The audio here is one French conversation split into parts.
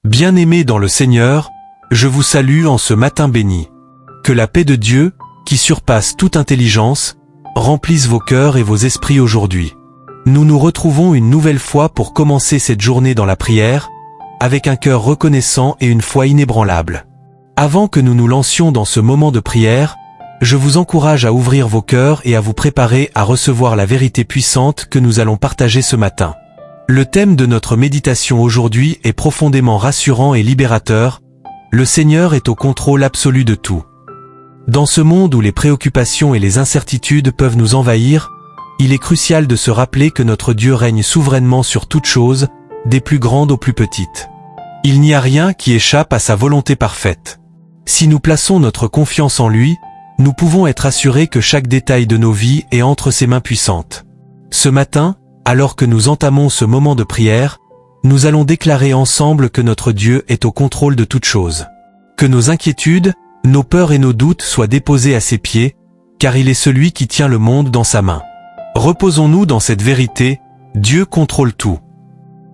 Bien-aimés dans le Seigneur, je vous salue en ce matin béni. Que la paix de Dieu, qui surpasse toute intelligence, remplisse vos cœurs et vos esprits aujourd'hui. Nous nous retrouvons une nouvelle fois pour commencer cette journée dans la prière, avec un cœur reconnaissant et une foi inébranlable. Avant que nous nous lancions dans ce moment de prière, je vous encourage à ouvrir vos cœurs et à vous préparer à recevoir la vérité puissante que nous allons partager ce matin. Le thème de notre méditation aujourd'hui est profondément rassurant et libérateur. Le Seigneur est au contrôle absolu de tout. Dans ce monde où les préoccupations et les incertitudes peuvent nous envahir, il est crucial de se rappeler que notre Dieu règne souverainement sur toutes choses, des plus grandes aux plus petites. Il n'y a rien qui échappe à sa volonté parfaite. Si nous plaçons notre confiance en lui, nous pouvons être assurés que chaque détail de nos vies est entre ses mains puissantes. Ce matin, alors que nous entamons ce moment de prière, nous allons déclarer ensemble que notre Dieu est au contrôle de toutes choses. Que nos inquiétudes, nos peurs et nos doutes soient déposés à ses pieds, car il est celui qui tient le monde dans sa main. Reposons-nous dans cette vérité, Dieu contrôle tout.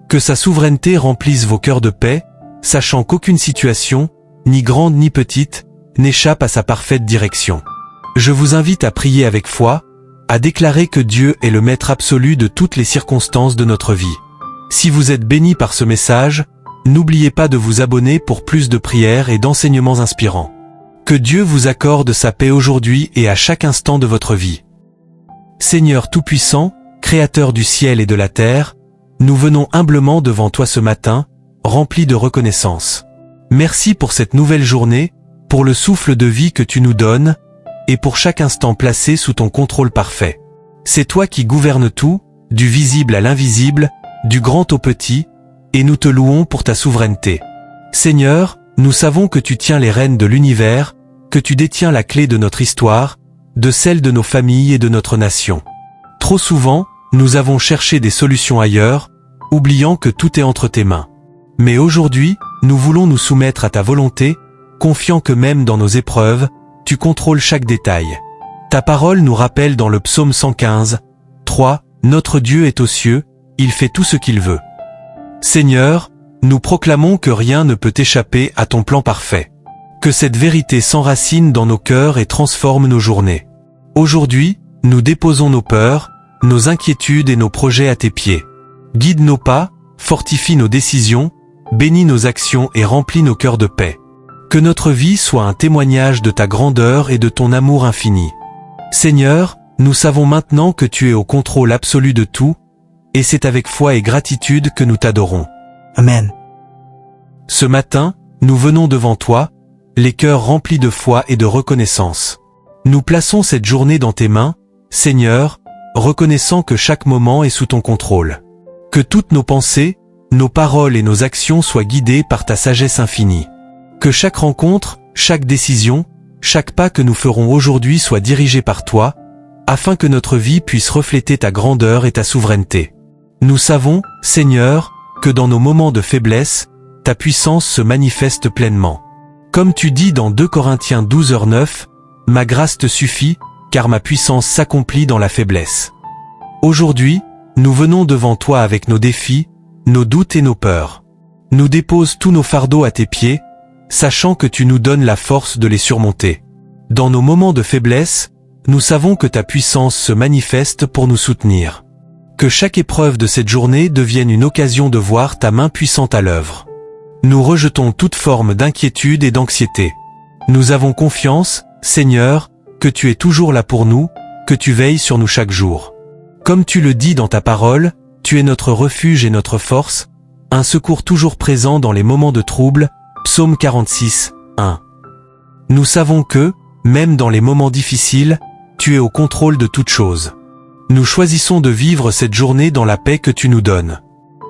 Que sa souveraineté remplisse vos cœurs de paix, sachant qu'aucune situation, ni grande ni petite, n'échappe à sa parfaite direction. Je vous invite à prier avec foi, à déclarer que Dieu est le maître absolu de toutes les circonstances de notre vie. Si vous êtes béni par ce message, n'oubliez pas de vous abonner pour plus de prières et d'enseignements inspirants. Que Dieu vous accorde sa paix aujourd'hui et à chaque instant de votre vie. Seigneur Tout-Puissant, Créateur du ciel et de la terre, nous venons humblement devant toi ce matin, remplis de reconnaissance. Merci pour cette nouvelle journée, pour le souffle de vie que tu nous donnes, et pour chaque instant placé sous ton contrôle parfait. C'est toi qui gouvernes tout, du visible à l'invisible, du grand au petit, et nous te louons pour ta souveraineté. Seigneur, nous savons que tu tiens les rênes de l'univers, que tu détiens la clé de notre histoire, de celle de nos familles et de notre nation. Trop souvent, nous avons cherché des solutions ailleurs, oubliant que tout est entre tes mains. Mais aujourd'hui, nous voulons nous soumettre à ta volonté, confiant que même dans nos épreuves, tu contrôles chaque détail. Ta parole nous rappelle dans le psaume 115, 3, « Notre Dieu est aux cieux, il fait tout ce qu'il veut. » Seigneur, nous proclamons que rien ne peut échapper à ton plan parfait. Que cette vérité s'enracine dans nos cœurs et transforme nos journées. Aujourd'hui, nous déposons nos peurs, nos inquiétudes et nos projets à tes pieds. Guide nos pas, fortifie nos décisions, bénis nos actions et remplis nos cœurs de paix. Que notre vie soit un témoignage de ta grandeur et de ton amour infini. Seigneur, nous savons maintenant que tu es au contrôle absolu de tout, et c'est avec foi et gratitude que nous t'adorons. Amen. Ce matin, nous venons devant toi, les cœurs remplis de foi et de reconnaissance. Nous plaçons cette journée dans tes mains, Seigneur, reconnaissant que chaque moment est sous ton contrôle. Que toutes nos pensées, nos paroles et nos actions soient guidées par ta sagesse infinie. Que chaque rencontre, chaque décision, chaque pas que nous ferons aujourd'hui soit dirigé par toi, afin que notre vie puisse refléter ta grandeur et ta souveraineté. Nous savons, Seigneur, que dans nos moments de faiblesse, ta puissance se manifeste pleinement. Comme tu dis dans 2 Corinthiens 12:9, « Ma grâce te suffit, car ma puissance s'accomplit dans la faiblesse. » Aujourd'hui, nous venons devant toi avec nos défis, nos doutes et nos peurs. Nous dépose tous nos fardeaux à tes pieds, sachant que tu nous donnes la force de les surmonter. Dans nos moments de faiblesse, nous savons que ta puissance se manifeste pour nous soutenir. Que chaque épreuve de cette journée devienne une occasion de voir ta main puissante à l'œuvre. Nous rejetons toute forme d'inquiétude et d'anxiété. Nous avons confiance, Seigneur, que tu es toujours là pour nous, que tu veilles sur nous chaque jour. Comme tu le dis dans ta parole, tu es notre refuge et notre force, un secours toujours présent dans les moments de trouble, Psaume 46, 1. Nous savons que, même dans les moments difficiles, tu es au contrôle de toutes choses. Nous choisissons de vivre cette journée dans la paix que tu nous donnes.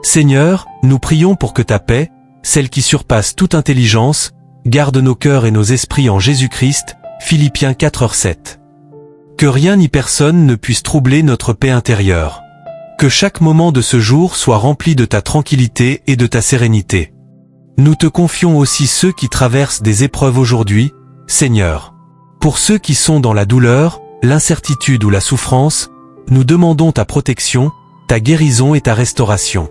Seigneur, nous prions pour que ta paix, celle qui surpasse toute intelligence, garde nos cœurs et nos esprits en Jésus-Christ, Philippiens 4:7. Que rien ni personne ne puisse troubler notre paix intérieure. Que chaque moment de ce jour soit rempli de ta tranquillité et de ta sérénité. Nous te confions aussi ceux qui traversent des épreuves aujourd'hui, Seigneur. Pour ceux qui sont dans la douleur, l'incertitude ou la souffrance, nous demandons ta protection, ta guérison et ta restauration.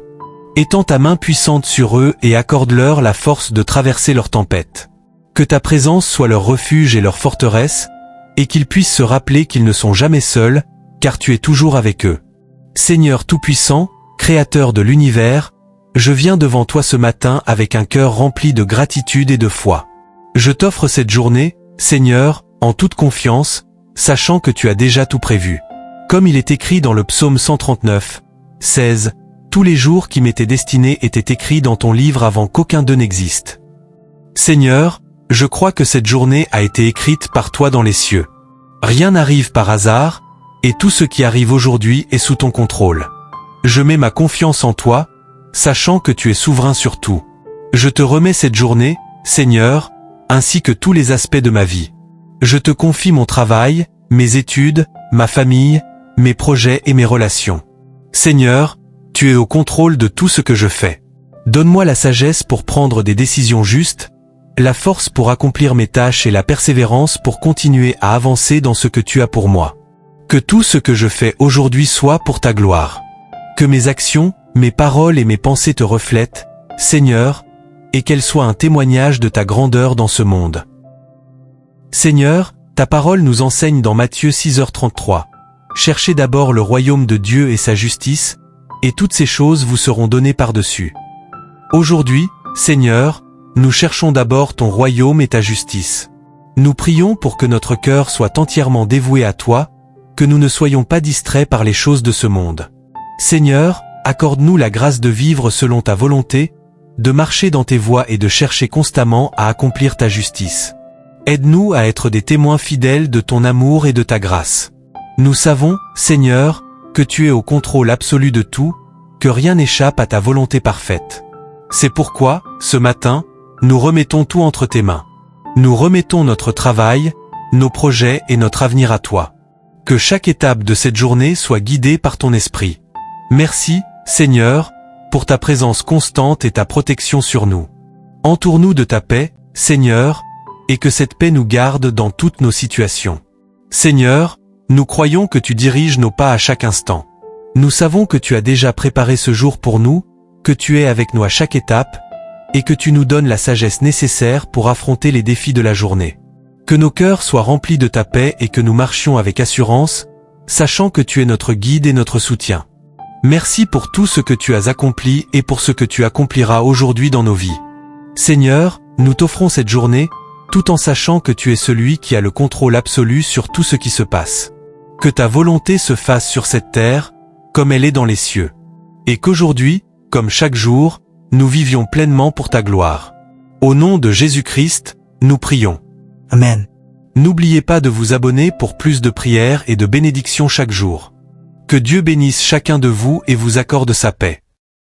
Étends ta main puissante sur eux et accorde-leur la force de traverser leur tempête. Que ta présence soit leur refuge et leur forteresse, et qu'ils puissent se rappeler qu'ils ne sont jamais seuls, car tu es toujours avec eux. Seigneur Tout-Puissant, Créateur de l'univers, je viens devant toi ce matin avec un cœur rempli de gratitude et de foi. Je t'offre cette journée, Seigneur, en toute confiance, sachant que tu as déjà tout prévu. Comme il est écrit dans le psaume 139, 16, tous les jours qui m'étaient destinés étaient écrits dans ton livre avant qu'aucun d'eux n'existe. Seigneur, je crois que cette journée a été écrite par toi dans les cieux. Rien n'arrive par hasard, et tout ce qui arrive aujourd'hui est sous ton contrôle. Je mets ma confiance en toi, sachant que tu es souverain sur tout. Je te remets cette journée, Seigneur, ainsi que tous les aspects de ma vie. Je te confie mon travail, mes études, ma famille, mes projets et mes relations. Seigneur, tu es au contrôle de tout ce que je fais. Donne-moi la sagesse pour prendre des décisions justes, la force pour accomplir mes tâches et la persévérance pour continuer à avancer dans ce que tu as pour moi. Que tout ce que je fais aujourd'hui soit pour ta gloire. Que mes actions, mes paroles et mes pensées te reflètent, Seigneur, et qu'elles soient un témoignage de ta grandeur dans ce monde. Seigneur, ta parole nous enseigne dans Matthieu 6h33. Cherchez d'abord le royaume de Dieu et sa justice, et toutes ces choses vous seront données par-dessus. Aujourd'hui, Seigneur, nous cherchons d'abord ton royaume et ta justice. Nous prions pour que notre cœur soit entièrement dévoué à toi, que nous ne soyons pas distraits par les choses de ce monde. Seigneur, accorde-nous la grâce de vivre selon ta volonté, de marcher dans tes voies et de chercher constamment à accomplir ta justice. Aide-nous à être des témoins fidèles de ton amour et de ta grâce. Nous savons, Seigneur, que tu es au contrôle absolu de tout, que rien n'échappe à ta volonté parfaite. C'est pourquoi, ce matin, nous remettons tout entre tes mains. Nous remettons notre travail, nos projets et notre avenir à toi. Que chaque étape de cette journée soit guidée par ton esprit. Merci, Seigneur, pour ta présence constante et ta protection sur nous. Entoure-nous de ta paix, Seigneur, et que cette paix nous garde dans toutes nos situations. Seigneur, nous croyons que tu diriges nos pas à chaque instant. Nous savons que tu as déjà préparé ce jour pour nous, que tu es avec nous à chaque étape, et que tu nous donnes la sagesse nécessaire pour affronter les défis de la journée. Que nos cœurs soient remplis de ta paix et que nous marchions avec assurance, sachant que tu es notre guide et notre soutien. Merci pour tout ce que tu as accompli et pour ce que tu accompliras aujourd'hui dans nos vies. Seigneur, nous t'offrons cette journée, tout en sachant que tu es celui qui a le contrôle absolu sur tout ce qui se passe. Que ta volonté se fasse sur cette terre, comme elle est dans les cieux. Et qu'aujourd'hui, comme chaque jour, nous vivions pleinement pour ta gloire. Au nom de Jésus-Christ, nous prions. Amen. N'oubliez pas de vous abonner pour plus de prières et de bénédictions chaque jour. Que Dieu bénisse chacun de vous et vous accorde sa paix.